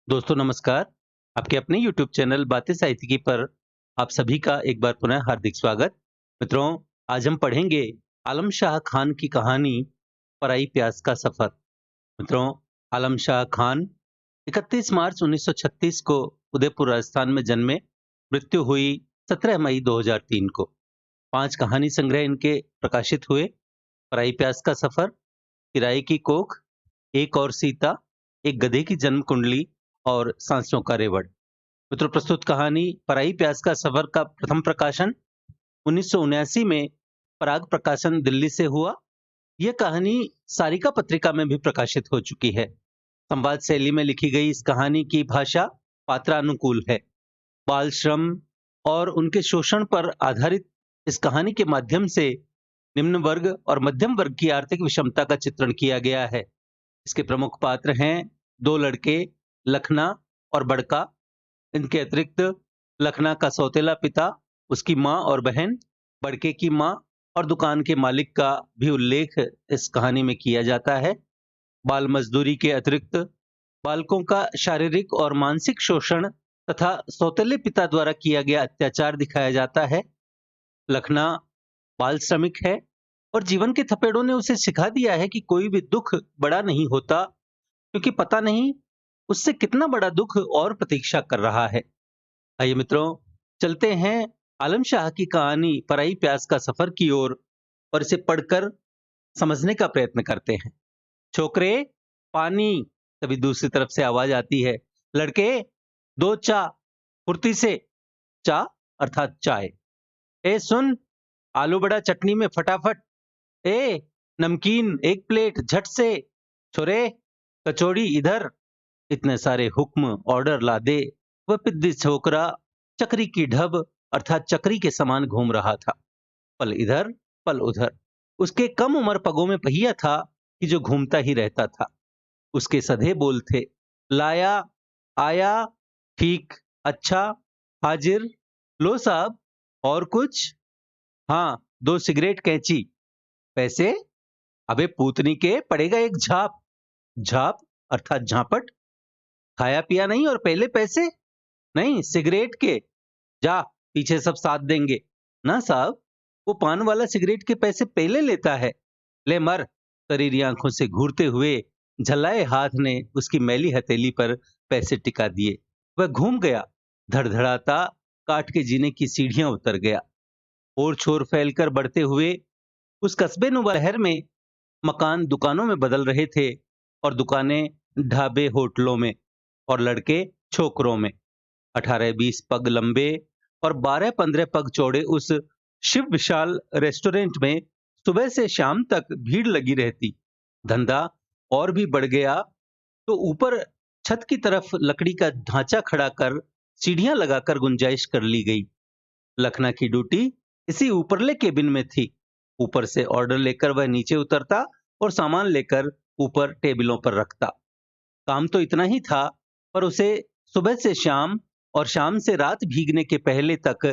दोस्तों नमस्कार। आपके अपने YouTube चैनल बातें साहित्यिकी पर आप सभी का एक बार पुनः हार्दिक स्वागत। मित्रों, आज हम पढ़ेंगे आलम शाह खान की कहानी पराई प्यास का सफर। मित्रों, आलम शाह खान 31 मार्च 1936 को उदयपुर राजस्थान में जन्मे। मृत्यु हुई 17 मई 2003 को। 5 कहानी संग्रह इनके प्रकाशित हुए। पराई प्यास का सफर, किराए की कोख, एक और सीता, एक गधे की जन्म कुंडली और सांसों का रेवड़। मित्रों, प्रस्तुत कहानी पराई प्यास का सफर का प्रथम प्रकाशन 1979 में पराग प्रकाशन दिल्ली से हुआ। यह कहानी सारिका पत्रिका में भी प्रकाशित हो चुकी है। संवाद शैली में लिखी गई इस कहानी की भाषा पात्रानुकूल है। बाल श्रम और उनके शोषण पर आधारित इस कहानी के माध्यम से निम्न वर्ग और मध्यम वर्ग की आर्थिक विषमता का चित्रण किया गया है। इसके प्रमुख पात्र हैं 2 लड़के, लखना और बड़का। इनके अतिरिक्त लखना का सौतेला पिता, उसकी माँ और बहन, बड़के की माँ और दुकान के मालिक का भी उल्लेख इस कहानी में किया जाता है। बाल मजदूरी के अतिरिक्त बालकों का शारीरिक और मानसिक शोषण तथा सौतेले पिता द्वारा किया गया अत्याचार दिखाया जाता है। लखना बाल श्रमिक है और जीवन के थपेड़ों ने उसे सिखा दिया है कि कोई भी दुख बड़ा नहीं होता, क्योंकि पता नहीं उससे कितना बड़ा दुख और प्रतीक्षा कर रहा है। आइए मित्रों, चलते हैं आलम शाह की कहानी पराई प्यास का सफर की ओर और इसे पढ़कर समझने का प्रयत्न करते हैं। छोकरे, पानी। तभी दूसरी तरफ से आवाज आती है, लड़के, 2 चा, फुर्ती से। चा अर्थात चाय। ए सुन, आलू बड़ा चटनी में फटाफट। ए नमकीन 1 प्लेट झट से। छोरे, कचौड़ी इधर। इतने सारे हुक्म ऑर्डर ला दे। वह पिद्दी छोकरा चक्री की ढब अर्थात चक्री के समान घूम रहा था, पल इधर पल उधर। उसके कम उम्र पगों में पहिया था कि जो घूमता ही रहता था। उसके सधे बोल थे, लाया, आया, ठीक, अच्छा, हाजिर, लो साहब, और कुछ? हाँ, 2 सिगरेट कैंची। पैसे? अबे पूतनी के, पड़ेगा एक झाप। झाप अर्थात झापट। खाया पिया नहीं और पहले पैसे? नहीं, सिगरेट के। जा, पीछे सब साथ देंगे। ना साहब, वो पान वाला सिगरेट के पैसे पहले लेता है। ले मर। तरीरी आंखों से घूरते हुए झल्लाए हाथ ने उसकी मैली हथेली पर पैसे टिका दिए। वह घूम गया, धड़धड़ाता काट के जीने की सीढ़ियां उतर गया। और छोर फैलकर बढ़ते हुए उस कस्बे नुमा शहर में मकान दुकानों में बदल रहे थे और दुकानें ढाबे होटलों में और लड़के छोकरों में। 18-20 पग लंबे और 12-15 पग चौड़े उस शिव विशाल रेस्टोरेंट में सुबह से शाम तक भीड़ लगी रहती। धंधा और भी बढ़ गया तो ऊपर छत की तरफ लकड़ी का ढांचा खड़ा कर सीढ़ियां लगाकर गुंजाइश कर ली गई। लखना की ड्यूटी इसी ऊपरले केबिन में थी। ऊपर से ऑर्डर लेकर वह नीचे उतरता और सामान लेकर ऊपर टेबलों पर रखता। काम तो इतना ही था, पर उसे सुबह से शाम और शाम से रात भीगने के पहले तक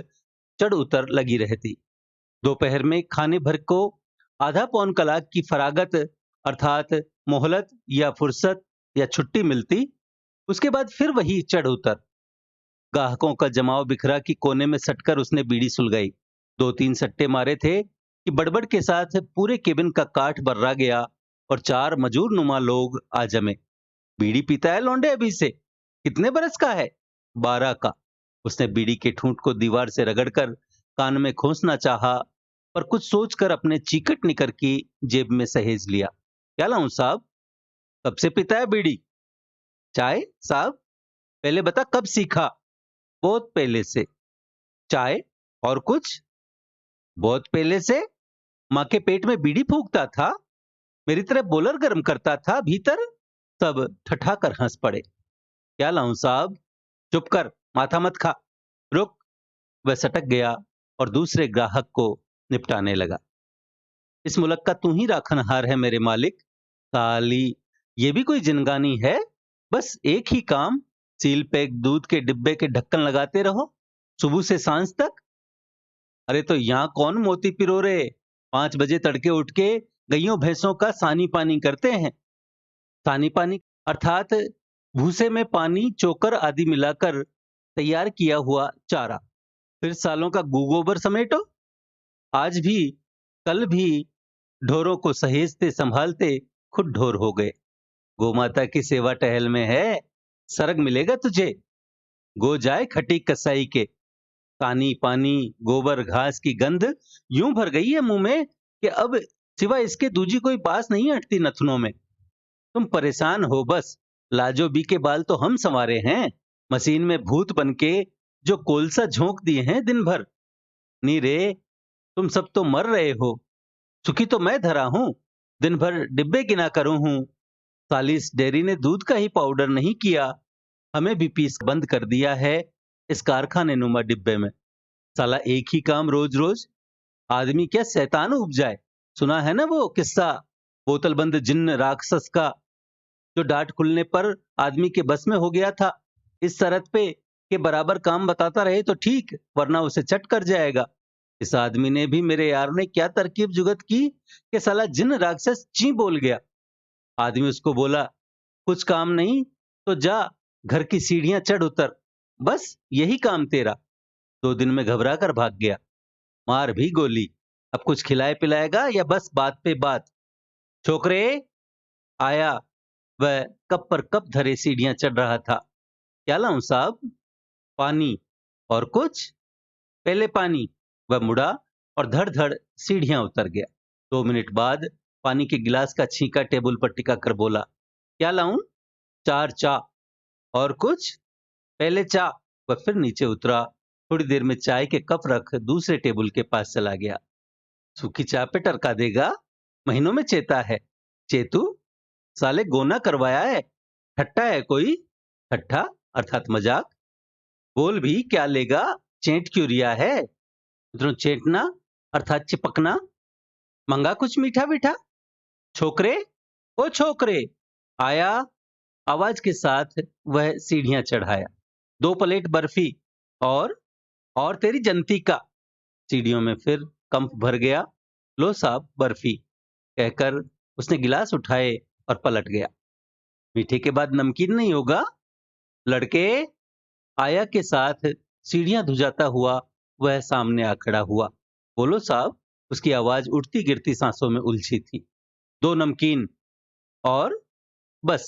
चढ़ उतर लगी रहती। दोपहर में खाने भर को आधा पौन कलाक की फरागत अर्थात मोहलत या फुर्सत या छुट्टी मिलती। उसके बाद फिर वही चढ़ उतर। ग्राहकों का जमाव बिखरा कि कोने में सटकर उसने बीड़ी सुलगाई। 2-3 सट्टे मारे थे कि बड़बड़ के साथ पूरे केबिन का काठ बर्रा गया और 4 मजूर नुमा लोग आ जमे। बीड़ी पीता है लौंडे अभी से? कितने बरस का है? 12 का। उसने बीड़ी के ठूंठ को दीवार से रगड़कर कान में खोसना चाहा, पर कुछ सोचकर अपने चीकट निकर की जेब में सहेज लिया। क्या लाऊं साहब? कब से पीता है बीड़ी? चाय साहब? पहले बता, कब सीखा? बहुत पहले से। चाय? और कुछ? बहुत पहले से। माँ के पेट में बीड़ी फूंकता था, मेरी तरह बोलर गर्म करता था भीतर। सब ठठाकर हंस पड़े। क्या लाऊं साहब? चुप कर, माथा मत खा। रुक। वह सटक गया और दूसरे ग्राहक को निपटाने लगा। इस मुल्क का तू ही राखनहार है मेरे मालिक। साली, ये भी कोई जिनगानी है? बस एक ही काम, सील पैक दूध के डिब्बे के ढक्कन लगाते रहो सुबह से सांझ तक। अरे तो यहाँ कौन मोती पिरो रे? 5 बजे तड़के उठ के गईयों भैंसों का सानी पानी करते हैं। सानी पानी अर्थात भूसे में पानी, चोकर आदि मिलाकर तैयार किया हुआ चारा। फिर सालों का गोबर समेटो। आज भी, कल भी ढोरों को सहेजते संभालते खुद ढोर हो गए। गोमाता की सेवा टहल में है, सरग मिलेगा तुझे। गो जाए खटी कसाई के, पानी पानी, गोबर घास की गंध यूं भर गई है मुंह में कि अब सिवा इसके दूजी कोई बास नहीं अटती नथनों में। तुम परेशान हो बस, लाजो बी के बाल तो हम संवारे हैं, मशीन में भूत बनके जो कोलसा झोंक दिए हैं दिन भर। नी रे, तुम सब तो मर रहे हो, सुखी तो मैं धरा हूं, दिन भर डिब्बे गिना करूं हूं। सालिस डेयरी ने दूध का ही पाउडर नहीं किया, हमें भी पीस बंद कर दिया है इस कारखाने नुमा डिब्बे में। साला एक ही काम रोज रोज, आदमी क्या शैतान उपजाए। सुना है ना वो किस्सा, बोतल बंद जिन्न राक्षस का, जो डांट खुलने पर आदमी के बस में हो गया था। इस शरत पे कि बराबर काम बताता रहे तो ठीक, वरना उसे चट कर जाएगा। इस आदमी ने भी, मेरे यार ने क्या तरकीब जुगत की कि साला जिन्न राक्षस ची बोल गया। आदमी उसको बोला, कुछ काम नहीं तो जा घर की सीढ़ियां चढ़ उतर, बस यही काम तेरा। 2 दिन में घबरा कर भाग गया। मार भी गोली। अब कुछ खिलाए पिलाएगा या बस बात पे बात। छोकरे, आया। वह कप पर कप धरे सीढ़ियां चढ़ रहा था। क्या लाऊं साहब? पानी। और कुछ? पहले पानी। वह मुड़ा और धड़ धड़ सीढ़ियां उतर गया। 2 मिनट बाद पानी के गिलास का छींका टेबल पर टिका कर बोला, क्या लाऊं? 4 चा। और कुछ? पहले चा। वह फिर नीचे उतरा। थोड़ी देर में चाय के कप रख दूसरे टेबल के पास चला गया। सूखी चाय पे टरका देगा, महीनों में चेता है। चेतू, साले गोना करवाया है, ठट्टा है कोई? ठट्ठा अर्थात मजाक। बोल भी क्या लेगा, चेंट क्यों रिया है? मित्रों, चेटना अर्थात चिपकना। मंगा कुछ मीठा मीठा? छोकरे, ओ छोकरे, आया। आवाज के साथ वह सीढ़ियां चढ़ाया। 2 प्लेट बर्फी। और तेरी जनती का। सीढ़ियों में फिर कंप भर गया। लो साहब बर्फी, कहकर उसने गिलास उठाए और पलट गया। मीठे के बाद नमकीन नहीं होगा लड़के? आया के साथ सीढ़ियां धुजाता हुआ वह सामने आ खड़ा हुआ। बोलो साहब। उसकी आवाज उठती गिरती सांसों में उलझी थी। 2 नमकीन। और बस।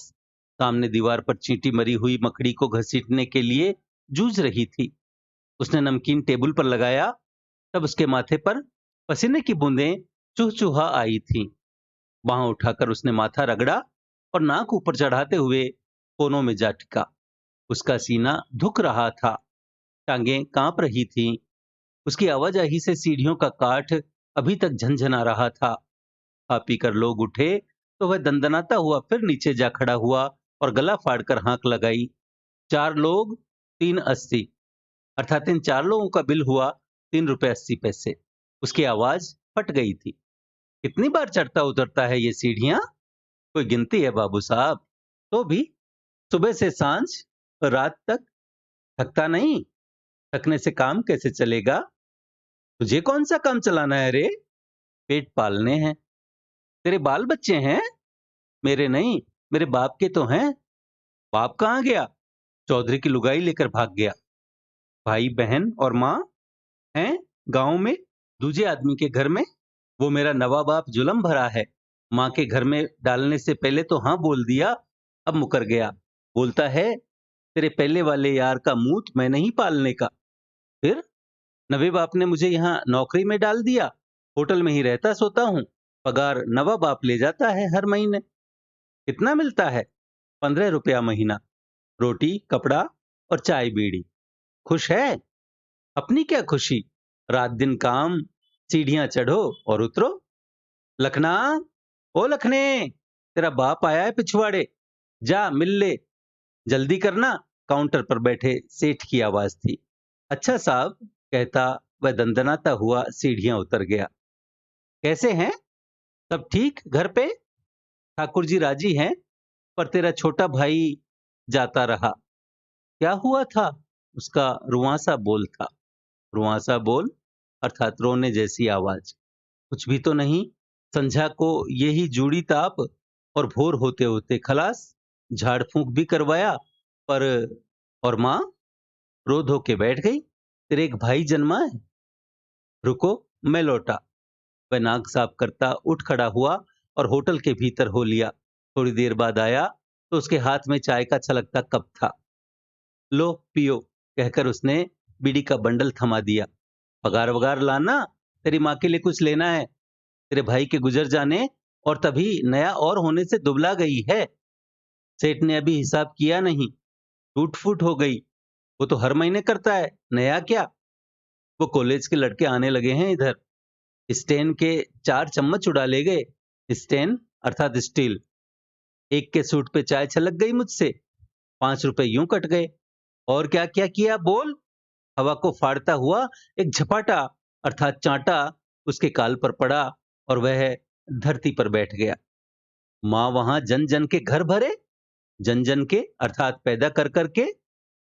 सामने दीवार पर चींटी मरी हुई मकड़ी को घसीटने के लिए जूझ रही थी। उसने नमकीन टेबल पर लगाया, तब उसके माथे पर पसीने की बूंदें चुहचुहा आई थीं। बांह उठाकर उसने माथा रगड़ा और नाक ऊपर चढ़ाते हुए कोनों में जा टिका। उसका सीना धुक रहा था, टांगें कांप रही थीं। उसकी आवाजाही से सीढ़ियों का काठ अभी तक झनझना रहा था। खा पी कर लोग उठे तो वह दंदनाता हुआ फिर नीचे जा खड़ा हुआ और गला फाड़कर हाँक लगाई। 4 लोग 3.80, अर्थात इन 4 लोगों का बिल हुआ 3 रुपए 80 पैसे। उसकी आवाज फट गई थी। कितनी बार चढ़ता उतरता है ये सीढ़ियां? कोई गिनती है बाबू साहब? तो भी सुबह से सांझ, रात तक थकता नहीं। थकने से काम कैसे चलेगा? तुझे कौन सा काम चलाना है रे? पेट पालने हैं। तेरे बाल बच्चे हैं? मेरे नहीं, मेरे बाप के तो हैं। बाप कहाँ गया? चौधरी की लुगाई लेकर भाग गया। भाई बहन और माँ हैं गांव में, दूजे आदमी के घर में। वो मेरा नवा बाप जुलम भरा है। माँ के घर में डालने से पहले तो हाँ बोल दिया, अब मुकर गया। बोलता है, तेरे पहले वाले यार का मूत मैं नहीं पालने का। फिर नवे बाप ने मुझे यहाँ नौकरी में डाल दिया। होटल में ही रहता सोता हूँ। पगार नवा बाप ले जाता है हर महीने। कितना मिलता है? 15 रुपया महीना। रोटी, कपड़ा और चाय बीड़ी। खुश है? अपनी क्या खुशी, रात दिन काम, सीढ़ियां चढ़ो और उतरो। लखना, ओ लखने, तेरा बाप आया है पिछवाड़े, जा मिल ले। जल्दी करना। काउंटर पर बैठे सेठ की आवाज थी। अच्छा साहब, कहता वह दंदनाता हुआ सीढ़ियां उतर गया। कैसे हैं? सब ठीक घर पे? ठाकुर जी राजी हैं, पर तेरा छोटा भाई जाता रहा। क्या हुआ था? उसका रुआंसा बोल था। रुआंसा बोल अर्थात रोने जैसी आवाज। कुछ भी तो नहीं। संझा को यही जूड़ी ताप और भोर होते होते खलास। झाड़ फूंक भी करवाया, पर और माँ रो धो के बैठ गई, तेरे एक भाई जन्मा है। रुको, मैं लौटा। वह नाक साफ करता उठ खड़ा हुआ और होटल के भीतर हो लिया। थोड़ी देर बाद आया तो उसके हाथ में चाय का छलकता कप था। लो पियो, कहकर उसने बीड़ी का बंडल थमा दिया। पगार वगार लाना, तेरी माँ के लिए कुछ लेना है। तेरे भाई के गुजर जाने और तभी नया और होने से दुबला गई है। सेठ ने अभी हिसाब किया नहीं, टूट फूट हो गई। वो तो हर महीने करता है, नया क्या। वो कॉलेज के लड़के आने लगे हैं इधर। स्टेन के 4 चम्मच उड़ा ले गए। स्टेन अर्थात स्टील। एक के सूट पे चाय छलक गई मुझसे, 5 रुपए यूं कट गए। और क्या क्या किया बोल। हवा को फाड़ता हुआ एक झपाटा अर्थात चांटा उसके काल पर पड़ा और वह धरती पर बैठ गया। माँ वहां जन जन के घर भरे, जन जन के अर्थात पैदा कर करके,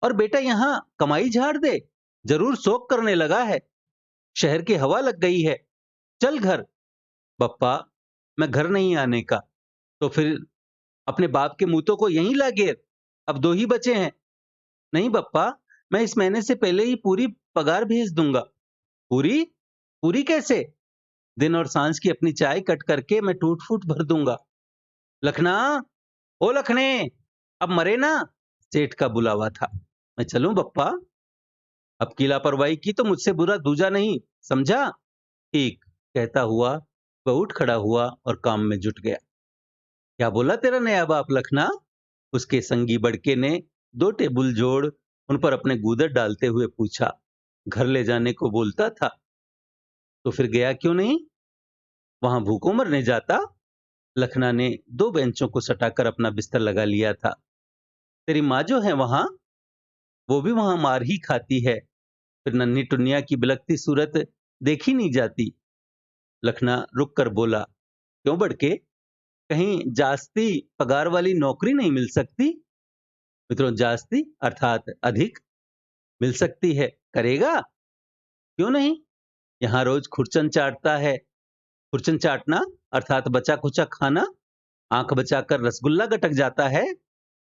और बेटा यहाँ कमाई झाड़ दे, जरूर शौक करने लगा है। शहर की हवा लग गई है, चल घर। बप्पा, मैं घर नहीं आने का। तो फिर अपने बाप के मूतों को यहीं ला गेर, अब 2 ही बचे हैं। नहीं बप्पा, मैं इस महीने से पहले ही पूरी पगार भेज दूंगा। पूरी? पूरी कैसे? दिन और सांझ की अपनी चाय कट करके मैं टूट फूट भर दूंगा। लखना, ओ लखने, अब मरे ना। सेठ का बुलावा था। मैं चलूं बप्पा? अब की लापरवाही की तो मुझसे बुरा दूजा नहीं, समझा? ठीक, कहता हुआ वह उठ खड़ा हुआ और काम में जुट गया। क्या बोला तेरा नया बाप लखना? उसके संगी बड़के ने 2 टेबुल जोड़ उन पर अपने गूदर डालते हुए पूछा। घर ले जाने को बोलता था। तो फिर गया क्यों नहीं? वहां भूखों मरने जाता। लखना ने 2 बेंचों को सटाकर अपना बिस्तर लगा लिया था। तेरी माँ जो है वहां, वो भी वहां मार ही खाती है। फिर नन्ही टुनिया की बिलखती सूरत देखी नहीं जाती। लखना रुक कर बोला, क्यों बड़के, कहीं जास्ती पगार वाली नौकरी नहीं मिल सकती? मित्रों, जास्ती अर्थात अधिक मिल सकती है, करेगा? क्यों नहीं? यहाँ रोज खुरचन चाटता है। खुरचन चाटना अर्थात बचा खुचा खाना, आंख बचाकर रसगुल्ला गटक जाता है,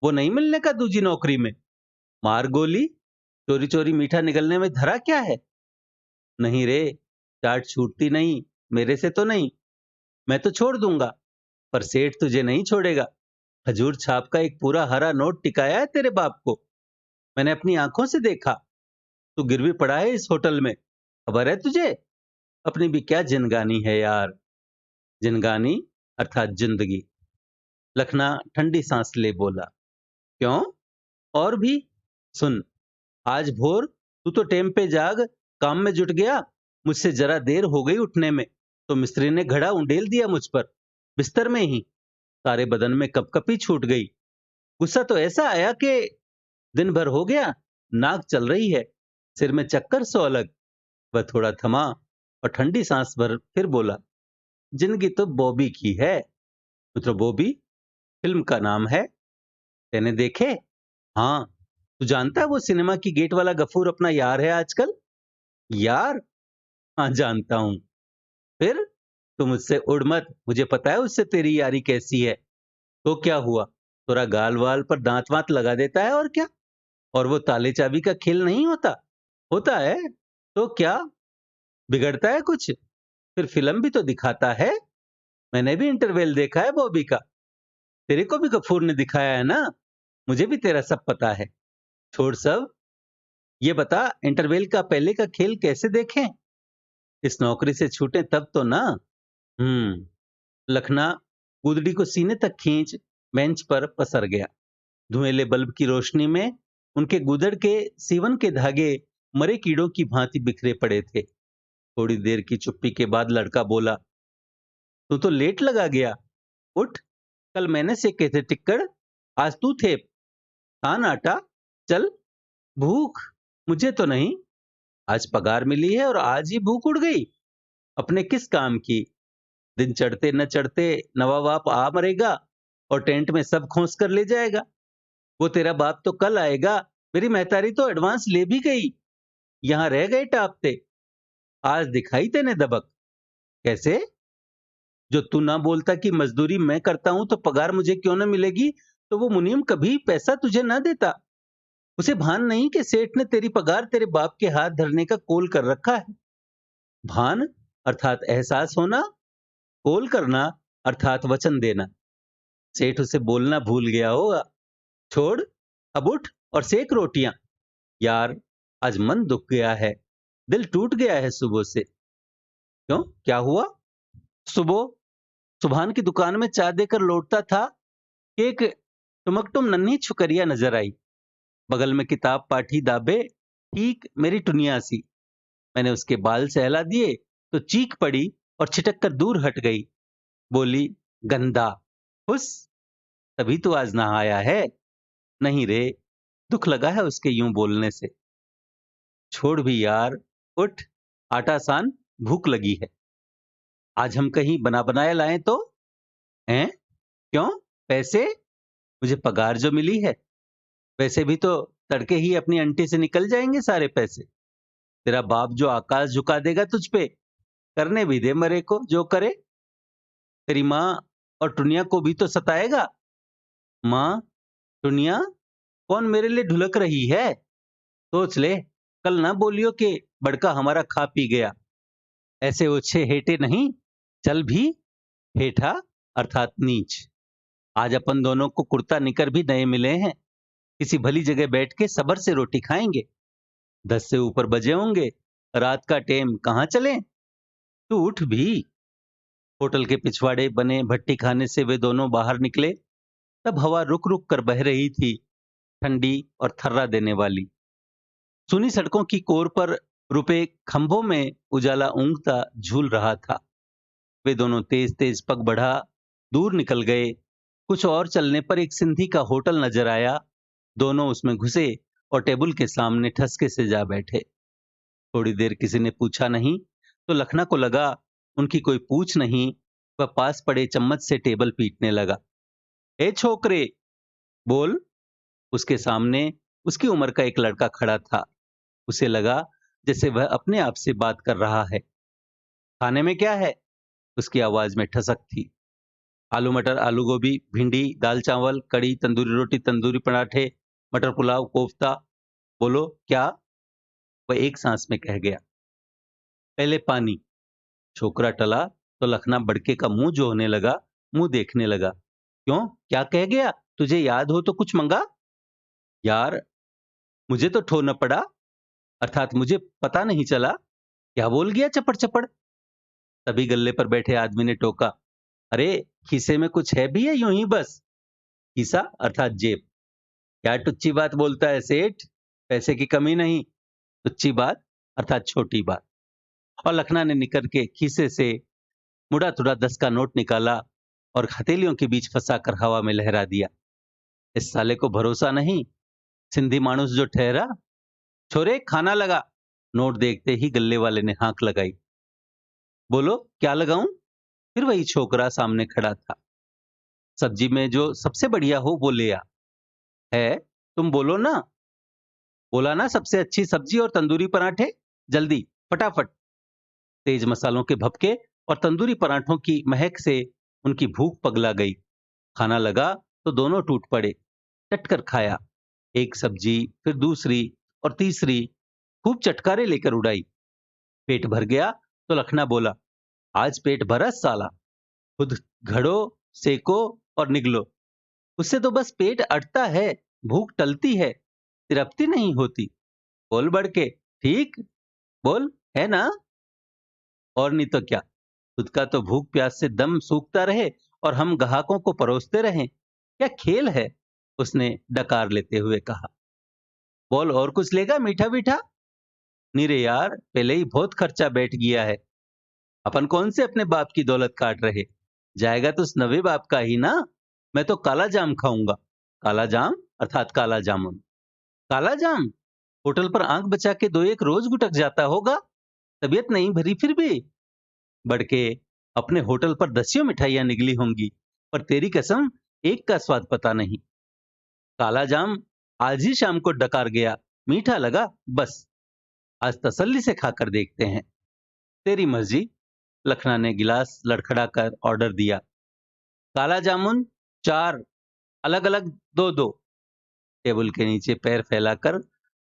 वो नहीं मिलने का दूजी नौकरी में। मार गोली, चोरी चोरी मीठा निगलने में धरा क्या है? नहीं रे, चाट छूटती नहीं, मेरे से तो नहीं। मैं तो छोड़ दूंगा, पर सेठ तुझे नहीं छोड़ेगा। खजूर छाप का एक पूरा हरा नोट टिकाया है तेरे बाप को, मैंने अपनी आंखों से देखा। तू गिरवी पड़ा है इस होटल में, खबर है तुझे? अपनी भी क्या जिनगानी है यार। जिनगानी अर्थात जिंदगी। लखना ठंडी सांस ले बोला, क्यों? और भी सुन। आज भोर तू तो टेम पे जाग काम में जुट गया। मुझसे जरा देर हो गई उठने में तो मिस्त्री ने घड़ा उंडेल दिया मुझ पर, बिस्तर में ही। सारे बदन में कपकपी छूट गई। गुस्सा तो ऐसा आया कि दिन भर हो गया, नाक चल रही है, सिर में चक्कर सो अलग। वह थोड़ा थमा और ठंडी सांस भर फिर बोला, जिंदगी तो बॉबी की है। मित्रों, बॉबी फिल्म का नाम है। तेने देखे? हाँ। तू जानता है वो सिनेमा की गेट वाला गफूर अपना यार है आजकल? यार? हाँ जानता हूं। फिर तू मुझसे उड़ मत, मुझे पता है उससे तेरी यारी कैसी है। तो क्या हुआ, थोड़ा गाल वाल पर दांत वांत लगा देता है और क्या। और वो ताले चाबी का खेल नहीं होता? होता है। तो क्या बिगड़ता है कुछ? फिर फिल्म भी तो दिखाता है। मैंने भी इंटरवेल देखा है बॉबी का। तेरे को भी गफूर ने दिखाया है ना? मुझे भी तेरा सब पता है। छोड़ सब, ये बता इंटरवेल का पहले का खेल कैसे देखें? इस नौकरी से छूटे तब तो ना। लखना गुदड़ी को सीने तक खींच बेंच पर पसर गया। धुएंले बल्ब की रोशनी में उनके गुदड़ के सीवन के धागे मरे कीड़ों की भांति बिखरे पड़े थे। थोड़ी देर की चुप्पी के बाद लड़का बोला, तू तो लेट लगा गया। उठ, कल मैंने सेके थे टिक्कड़, आज तू थे थान आटा। चल। भूख? मुझे तो नहीं। आज पगार मिली है और आज ही भूख उड़ गई। अपने किस काम की? दिन चढ़ते न चढ़ते नवा बाप आ मरेगा और टेंट में सब खोस कर ले जाएगा। वो तेरा बाप तो कल आएगा। मेरी महतारी तो एडवांस ले भी गई, यहां रह गए टापते। आज दिखाई तेने दबक। कैसे? जो तू ना बोलता कि मजदूरी मैं करता हूं तो पगार मुझे क्यों ना मिलेगी, तो वो मुनीम कभी पैसा तुझे ना देता। उसे भान नहीं कि सेठ ने तेरी पगार तेरे बाप के हाथ धरने का कोल कर रखा है। भान अर्थात एहसास होना, कोल करना अर्थात वचन देना। सेठ उसे बोलना भूल गया होगा। छोड़, अब उठ और सेक रोटियां। यार, आज मन दुख गया है, दिल टूट गया है सुबह से। क्यों, क्या हुआ? सुबह सुभान की दुकान में चाय देकर लौटता था कि एक टुमकटुम नन्ही छुकरिया नजर आई। बगल में किताब पाठी दाबे, ठीक मेरी टुनिया सी। मैंने उसके बाल सहला दिए तो चीख पड़ी और छिटक कर दूर हट गई। बोली, गंदा, हुस, तभी तो आज नहाया है। नहीं रे, दुख लगा है उसके यूं बोलने से। छोड़ भी यार, उठ, आटा सान, भूख लगी है। आज हम कहीं बना बनाया लाएं तो? हैं? क्यों? पैसे? मुझे पगार जो मिली है, वैसे भी तो तड़के ही अपनी अंटी से निकल जाएंगे सारे पैसे। तेरा बाप जो आकाश झुका देगा तुझ पे, करने भी दे मरे को जो करे। तेरी माँ और टुनिया को भी तो सताएगा। माँ, टुनिया, कौन मेरे लिए ढुलक रही है? सोच ले, कल ना बोलियो कि बड़का हमारा खा पी गया। ऐसे ओछे हेटे नहीं, चल भी। हेठा अर्थात नीच। आज अपन दोनों को कुर्ता निकर भी नए मिले हैं। किसी भली जगह बैठ के सबर से रोटी खाएंगे। 10 से ऊपर बजे होंगे, रात का टेम कहाँ चले। तू उठ भी। होटल के पिछवाड़े बने भट्टी खाने से वे दोनों बाहर निकले। तब हवा रुक रुक कर बह रही थी, ठंडी और थर्रा देने वाली। सुनी सड़कों की कोर पर रुपे खंभों में उजाला ऊंघता झूल रहा था। वे दोनों तेज तेज पग बढ़ा दूर निकल गए। कुछ और चलने पर एक सिंधी का होटल नजर आया। दोनों उसमें घुसे और टेबल के सामने ठसके से जा बैठे। थोड़ी देर किसी ने पूछा नहीं तो लखना को लगा उनकी कोई पूछ नहीं। वह पास पड़े चम्मच से टेबल पीटने लगा। ए छोकरे, बोल। उसके सामने उसकी उम्र का एक लड़का खड़ा था। उसे लगा जैसे वह अपने आप से बात कर रहा है। खाने में क्या है? उसकी आवाज में ठसक थी। आलू मटर, आलू गोभी, भिंडी, दाल चावल, कड़ी, तंदूरी रोटी, तंदूरी पराठे, मटर पुलाव, कोफ्ता। बोलो क्या? वह एक सांस में कह गया। पहले पानी। छोकरा टला तो लखना बड़के का मुंह जो होने लगा, मुंह देखने लगा। क्यों, क्या कह गया? तुझे याद हो तो कुछ मंगा। यार, मुझे तो ठो न पड़ा, अर्थात मुझे पता नहीं चला। क्या बोल गया चपड़ चपड़? तभी गल्ले पर बैठे आदमी ने टोका, अरे, खीसे में कुछ है भी है यूं ही बस। खीसा अर्थात जेब। क्या टुच्ची बात बोलता है सेठ? पैसे की कमी नहीं। टुच्ची बात अर्थात छोटी बात। और लखना ने निकल के खीसे से मुड़ा तुड़ा 10 का नोट निकाला और हथेलियों के बीच फंसा कर हवा में लहरा दिया। इस साले को भरोसा नहीं, सिंधी मानुस जो ठहरा। छोरे, खाना लगा। नोट देखते ही गल्ले वाले ने हांक लगाई। बोलो क्या लगाऊं? फिर वही छोकरा सामने खड़ा था। सब्जी में जो सबसे बढ़िया हो वो ले आ। है, तुम बोलो ना। बोला ना, सबसे अच्छी सब्जी और तंदूरी पराठे। जल्दी, फटाफट। तेज मसालों के भपके और तंदूरी पराठों की महक से उनकी भूख पगला गई। खाना लगा तो दोनों टूट पड़े। चटकर खाया। एक सब्जी, फिर दूसरी और तीसरी, खूब चटकारे लेकर उड़ाई। पेट भर गया तो लखना बोला, आज पेट भरा साला। खुद घड़ो, सेको और निगलो। उससे तो बस पेट अटता है, भूख टलती है, तृप्ति नहीं होती। बोल बढ़ के, ठीक? बोल, है ना? और नहीं तो क्या। खुद का तो भूख प्यास से दम सूखता रहे और हम ग्राहकों को परोसते रहें। क्या खेल है? उसने डकार लेते हुए कहा। बोल, और कुछ लेगा मीठा मीठा? नहीं रे यार, पहले ही बहुत खर्चा बैठ गया है। अपन कौन से अपने बाप की दौलत काट रहे? जाएगा तो उस नवे बाप का ही ना। मैं तो काला जाम खाऊंगा। काला जाम अर्थात काला जामुन। काला जाम? होटल पर आंख बचा के दो एक रोज गुटक जाता होगा। तबीयत नहीं भरी फिर भी। बड़के, अपने होटल पर दसियों मिठाइयां निकली होंगी, पर तेरी कसम, एक का स्वाद पता नहीं। काला जाम आज ही शाम को डकार गया, मीठा लगा बस। आज तसल्ली से खाकर देखते हैं। तेरी मर्जी। लखना ने गिलास लड़खड़ा कर ऑर्डर दिया। काला जामुन 4, अलग अलग दो दो। टेबल के नीचे पैर फैलाकर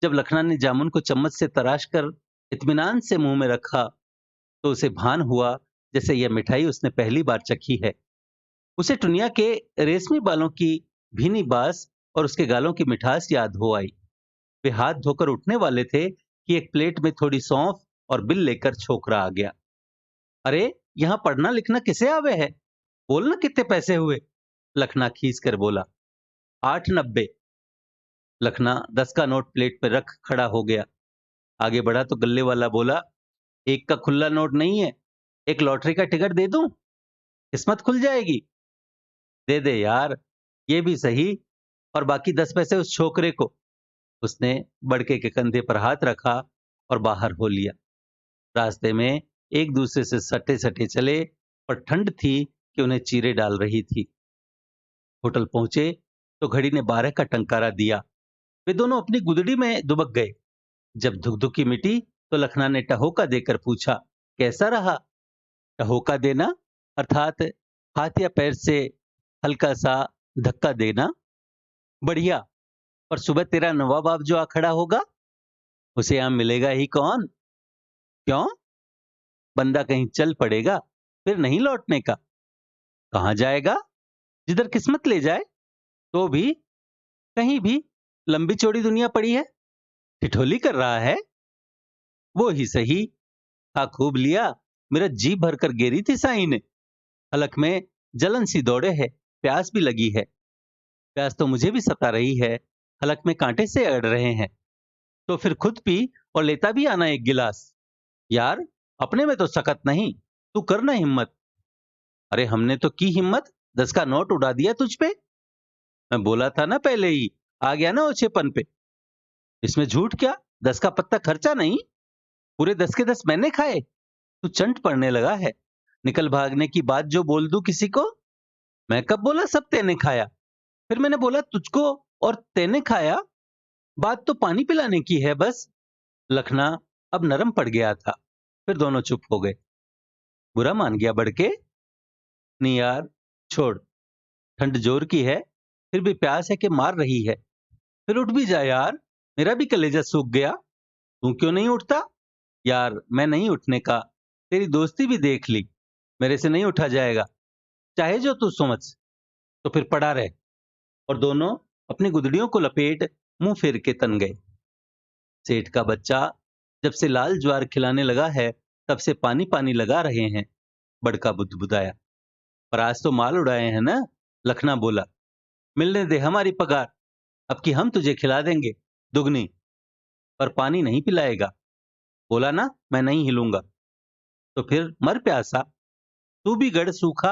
जब लखना ने जामुन को चम्मच से तराश कर इत्मीनान से मुंह में रखा, तो उसे भान हुआ जैसे यह मिठाई उसने पहली बार चखी है। उसे टुनिया के रेशमी बालों की भीनी बास और उसके गालों की मिठास याद हो आई। वे हाथ धोकर उठने वाले थे कि एक प्लेट में थोड़ी सौंफ और बिल लेकर छोकरा आ गया। अरे, यहाँ पढ़ना लिखना किसे आवे है? बोलना कितने पैसे हुए? लखना खींच कर बोला। 8.90। लखना 10 का नोट प्लेट पर रख खड़ा हो गया। आगे बढ़ा तो गल्ले वाला बोला, एक का खुला नोट नहीं है, एक लॉटरी का टिकट दे दूं, किस्मत खुल जाएगी। दे दे यार, ये भी सही, और बाकी 10 पैसे उस छोकरे को। उसने बड़के के कंधे पर हाथ रखा और बाहर हो लिया। रास्ते में एक दूसरे से सटे सटे चले, पर ठंड थी कि उन्हें चीरे डाल रही थी। होटल पहुंचे तो घड़ी ने 12 का टंकारा दिया। वे दोनों अपनी गुदड़ी में दुबक गए। जब धुकधुकी मिटी तो लखना ने टहोका देकर पूछा, कैसा रहा? टहोका देना अर्थात हाथ या पैर से हल्का सा धक्का देना। बढ़िया। पर सुबह तेरा नवा बाप जो आ खड़ा होगा, उसे यहां मिलेगा ही कौन? क्यों? बंदा कहीं चल पड़ेगा, फिर नहीं लौटने का। कहां जाएगा? जिधर किस्मत ले जाए। तो भी कहीं भी लंबी चौड़ी दुनिया पड़ी है। ठिठोली कर रहा है? वो ही सही। खा खूब लिया, मेरा जी भरकर गेरी थी साई ने। हलक में जलन सी दौड़े है, प्यास भी लगी है। प्यास तो मुझे भी सता रही है, हलक में कांटे से अड़ रहे हैं। तो फिर खुद पी और लेता भी आना एक गिलास। यार, अपने में तो सकत नहीं, तू करना हिम्मत। अरे, हमने तो की हिम्मत, 10 का नोट उड़ा दिया तुझ पे। मैं बोला था ना पहले ही, आ गया ना ओछेपन पे। इसमें झूठ क्या? 10 का पत्ता खर्चा नहीं, पूरे 10 के 10 मैंने खाए। तू चंट पड़ने लगा है। निकल भागने की बात जो बोल दूं किसी को। मैं कब बोला सब तेने खाया? फिर मैंने बोला तुझको और तेने खाया। बात तो पानी पिलाने की है बस। लखना अब नरम पड़ गया था। फिर दोनों चुप हो गए। बुरा मान गया बड़के? नहीं यार, छोड़। ठंड जोर की है, फिर भी प्यास है कि मार रही है। फिर उठ भी जा यार, मेरा भी कलेजा सूख गया। तू क्यों नहीं उठता? यार, मैं नहीं उठने का। तेरी दोस्ती भी देख ली, मेरे से नहीं उठा जाएगा, चाहे जो तू समझ। तो फिर पड़ा रहे। और दोनों अपनी गुदड़ियों को लपेट मुंह फेर के तन गए। सेठ का बच्चा जब से लाल ज्वार खिलाने लगा है, तब से पानी पानी लगा रहे हैं। बड़का बुदबुदाया। पर आज तो माल उड़ाए हैं ना? लखना बोला। मिलने दे हमारी पगार, अब की हम तुझे खिला देंगे, दुगनी। पर पानी नहीं पिलाएगा। बोला ना, मैं नहीं हिलूंगा। तो फिर मर प्यासा, तू भी गड़ सूखा।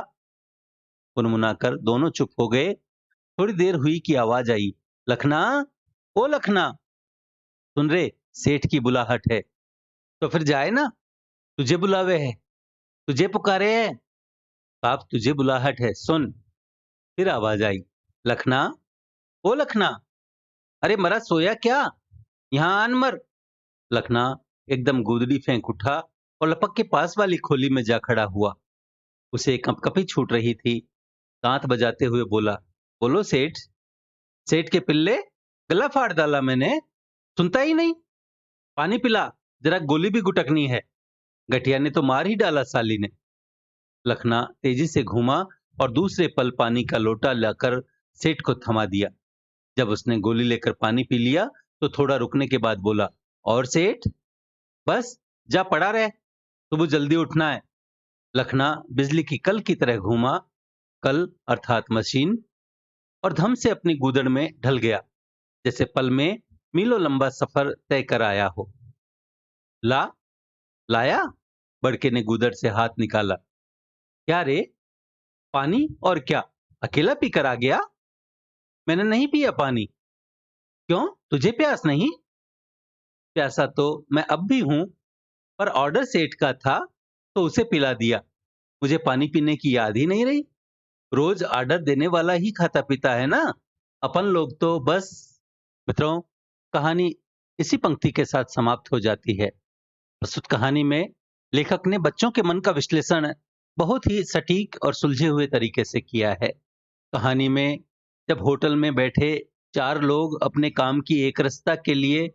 मुनमुनाकर दोनों चुप हो गए। थोड़ी देर हुई कि आवाज आई, लखना, ओ लखना, सुन रे, सेठ की बुलाहट है। तो फिर जाए ना, तुझे बुलावे है, तुझे पुकारे है। बाप, तुझे बुलाहट है, सुन। फिर आवाज आई, लखना, ओ लखना, अरे मरा सोया क्या? यहाँ आन मर। लखना एकदम गुदड़ी फेंक उठा और लपक के पास वाली खोली में जा खड़ा हुआ। उसे कंपकपी छूट रही थी। दांत बजाते हुए बोला, बोलो सेठ। सेठ के पिल्ले, गला फाड़ डाला मैंने, सुनता ही नहीं। पानी पिला, जरा गोली भी गुटकनी है। गठिया ने तो मार ही डाला साली ने। लखना तेजी से घूमा और दूसरे पल पानी का लोटा लाकर सेठ को थमा दिया। जब उसने गोली लेकर पानी पी लिया तो थोड़ा रुकने के बाद बोला, और सेठ? बस, जा पड़ा रहे, सुबह जल्दी उठना है। लखना बिजली की कल की तरह घूमा, कल अर्थात मशीन, और धम से अपनी गूदड़ में ढल गया, जैसे पल में मीलों लंबा सफर तय कर आया हो। ला लाया? बड़के ने गूदड़ से हाथ निकाला। क्या रे? पानी और क्या? अकेला पीकर आ गया? मैंने नहीं पिया पानी। क्यों, तुझे प्यास नहीं? प्यासा तो मैं अब भी हूं, पर ऑर्डर सेठ का था तो उसे पिला दिया। मुझे पानी पीने की याद ही नहीं रही। रोज ऑर्डर देने वाला ही खाता पीता है ना, अपन लोग तो बस। मित्रों, कहानी इसी पंक्ति के साथ समाप्त हो जाती है। प्रस्तुत कहानी में लेखक ने बच्चों के मन का विश्लेषण बहुत ही सटीक और सुलझे हुए तरीके से किया है। कहानी में जब होटल में बैठे 4 लोग अपने काम की एकरसता के लिए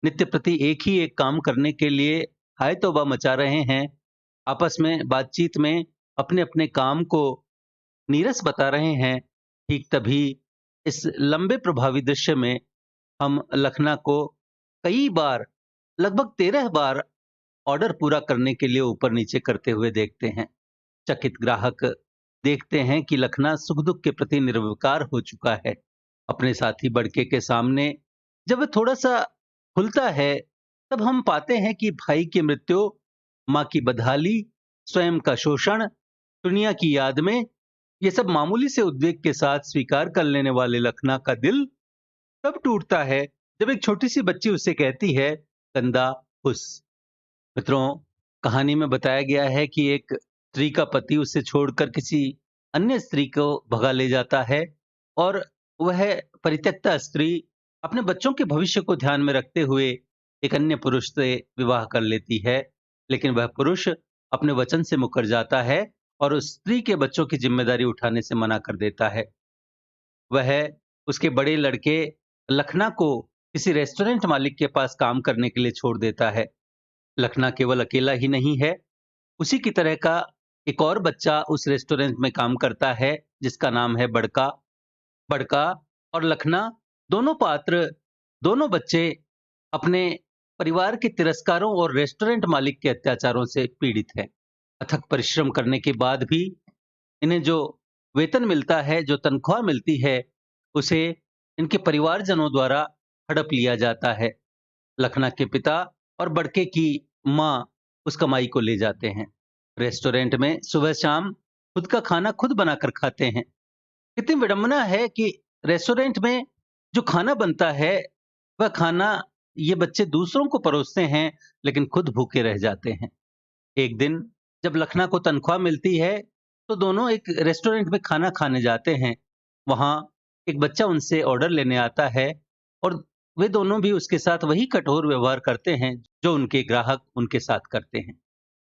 नित्य प्रति एक काम करने के लिए हाय तौबा मचा रहे हैं, आपस में बातचीत में अपने-अपने काम को नीरस बता रहे हैं, ठीक तभी इस लंबे प्रभावी दृश्य में हम लखना को कई बार, लगभग 13 बार ऑर्डर पूरा करने के लिए ऊपर-नीचे करते हुए देखते हैं। चकित ग्राहक देखते हैं कि लखना सुख-दुख के प्रति निर्विकार हो चुका है। अपने साथी बड़के के सामने जब वह थोड़ा-सा खुलता है, तब हम पाते हैं कि भाई की मृत्यु, माँ की बदहाली, स्वयं का शोषण, दुनिया की याद में ये सब मामूली से उद्वेग के साथ स्वीकार कर लेने वाले लखना का दिल तब टूटता है जब एक छोटी सी बच्ची उससे कहती है, कंदा हुस। मित्रों, कहानी में बताया गया है कि एक स्त्री का पति उसे छोड़कर किसी अन्य स्त्री को भगा ले जाता है और वह परित्यक्ता स्त्री अपने बच्चों के भविष्य को ध्यान में रखते हुए एक अन्य पुरुष से विवाह कर लेती है, लेकिन वह पुरुष अपने वचन से मुकर जाता है और उस स्त्री के बच्चों की जिम्मेदारी उठाने से मना कर देता है। वह उसके बड़े लड़के लखना को किसी रेस्टोरेंट मालिक के पास काम करने के लिए छोड़ देता है। लखना केवल अकेला ही नहीं है, उसी की तरह का एक और बच्चा उस रेस्टोरेंट में काम करता है जिसका नाम है बड़का। बड़का और लखना दोनों पात्र, दोनों बच्चे अपने परिवार के तिरस्कारों और रेस्टोरेंट मालिक के अत्याचारों से पीड़ित हैं। अथक परिश्रम करने के बाद भी इन्हें जो वेतन मिलता है, जो तनख्वाह मिलती है, उसे इनके परिवारजनों द्वारा हड़प लिया जाता है। लखना के पिता और बड़के की माँ उस कमाई को ले जाते हैं। रेस्टोरेंट में सुबह शाम खुद का खाना खुद बनाकर खाते हैं। कितनी विडंबना है कि रेस्टोरेंट में जो खाना बनता है, वह खाना ये बच्चे दूसरों को परोसते हैं, लेकिन खुद भूखे रह जाते हैं। एक दिन जब लखना को तनख्वाह मिलती है, तो दोनों एक रेस्टोरेंट में खाना खाने जाते हैं। वहाँ एक बच्चा उनसे ऑर्डर लेने आता है और वे दोनों भी उसके साथ वही कठोर व्यवहार करते हैं, जो उनके ग्राहक उनके साथ करते हैं।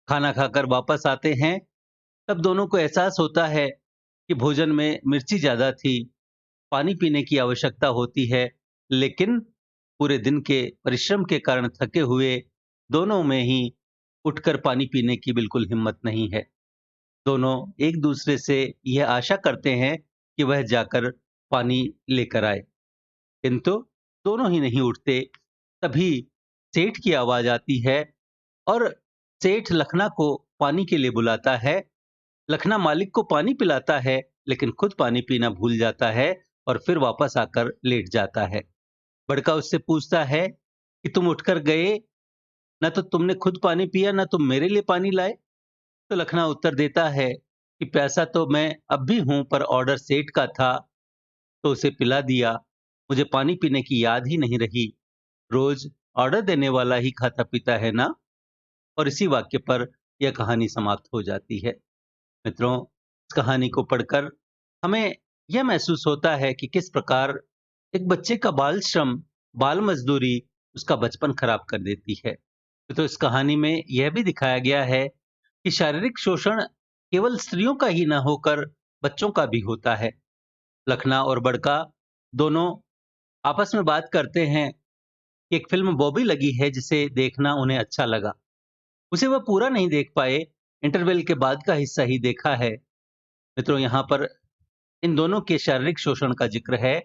खाना खाकर वापस आते हैं, तब दोनों को एहसास होता है कि भोजन में मिर्ची ज़्यादा थी, पानी पीने की आवश्यकता होती है, लेकिन पूरे दिन के परिश्रम के कारण थके हुए दोनों में ही उठकर पानी पीने की बिल्कुल हिम्मत नहीं है। दोनों एक दूसरे से यह आशा करते हैं कि वह जाकर पानी लेकर आए, किंतु दोनों ही नहीं उठते। तभी सेठ की आवाज़ आती है और सेठ लखना को पानी के लिए बुलाता है। लखना मालिक को पानी पिलाता है, लेकिन खुद पानी पीना भूल जाता है और फिर वापस आकर लेट जाता है। बड़का उससे पूछता है कि तुम उठकर गए, ना तो तुमने खुद पानी पिया, ना तुम मेरे लिए पानी लाए। तो लखना उत्तर देता है कि प्यासा तो मैं अब भी हूँ, पर ऑर्डर सेठ का था तो उसे पिला दिया। मुझे पानी पीने की याद ही नहीं रही। रोज ऑर्डर देने वाला ही खाता पीता है ना। और इसी वाक्य पर यह कहानी समाप्त हो जाती है। मित्रों, इस कहानी को पढ़कर हमें यह महसूस होता है कि किस प्रकार एक बच्चे का बाल श्रम, बाल मजदूरी उसका बचपन खराब कर देती है। तो इस कहानी में यह भी दिखाया गया है कि शारीरिक शोषण केवल स्त्रियों का ही न होकर बच्चों का भी होता है। लखना और बड़का दोनों आपस में बात करते हैं कि एक फिल्म बॉबी लगी है जिसे देखना उन्हें अच्छा लगा। उसे वह पूरा नहीं देख पाए, इंटरवल के बाद का हिस्सा ही देखा है। मित्रों, यहाँ पर इन दोनों के शारीरिक शोषण का जिक्र है,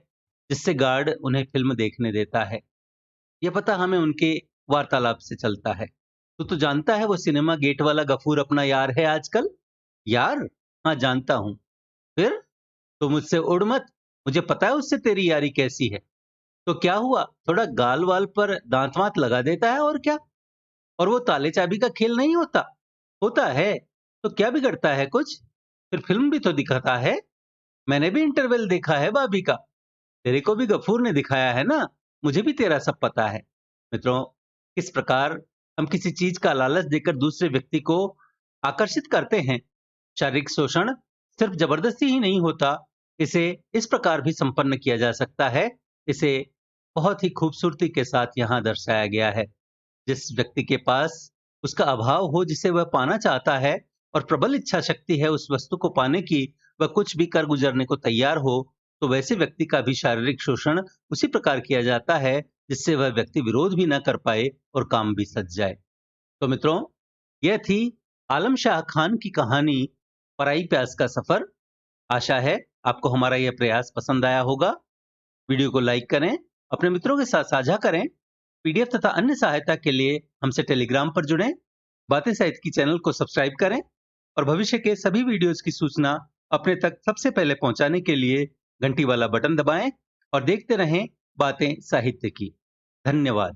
जिससे गार्ड उन्हें फिल्म देखने देता है। यह पता हमें उनके वार्तालाप से चलता है। तो जानता है वो सिनेमा गेट वाला गफूर अपना यार है आजकल? यार? हाँ, जानता हूँ। फिर? तो मुझसे उड़ मत, मुझे पता है उससे तेरी यारी कैसी है। तो क्या हुआ? थोड़ा गाल वाल पर दांत वांत लगा देता है और क्या? और वो ताले चाबी का खेल नहीं होता? होता है। तो क्या बिगड़ता है कुछ? फिर फिल्म भी तो दिखाता है। मैंने भी इंटरवल देखा है भाभी का। तेरे को भी गफूर ने दिखाया है ना, मुझे भी तेरा सब पता है। मित्रों, किस प्रकार हम किसी चीज का लालच देकर दूसरे व्यक्ति को आकर्षित करते हैं। शारीरिक शोषण सिर्फ जबरदस्ती ही नहीं होता, इसे इस प्रकार भी संपन्न किया जा सकता है। इसे बहुत ही खूबसूरती के साथ यहाँ दर्शाया गया है। जिस व्यक्ति के पास उसका अभाव हो, जिसे वह पाना चाहता है, और प्रबल इच्छा शक्ति है उस वस्तु को पाने की, वह कुछ भी कर गुजरने को तैयार हो, तो वैसे व्यक्ति का भी शारीरिक शोषण उसी प्रकार किया जाता है जिससे वह व्यक्ति विरोध भी न कर पाए और काम भी सज जाए। तो मित्रों, यह थी आलम शाह खान की कहानी पराई प्यास का सफर। आशा है आपको हमारा यह प्रयास पसंद आया होगा। वीडियो को लाइक करें, अपने मित्रों के साथ साझा करें। पीडीएफ तथा अन्य सहायता के लिए हमसे टेलीग्राम पर जुड़ें। बातें साहित्य की चैनल को सब्सक्राइब करें और भविष्य के सभी वीडियोस की सूचना अपने तक सबसे पहले पहुंचाने के लिए घंटी वाला बटन दबाएं और देखते रहें बातें साहित्य की। धन्यवाद।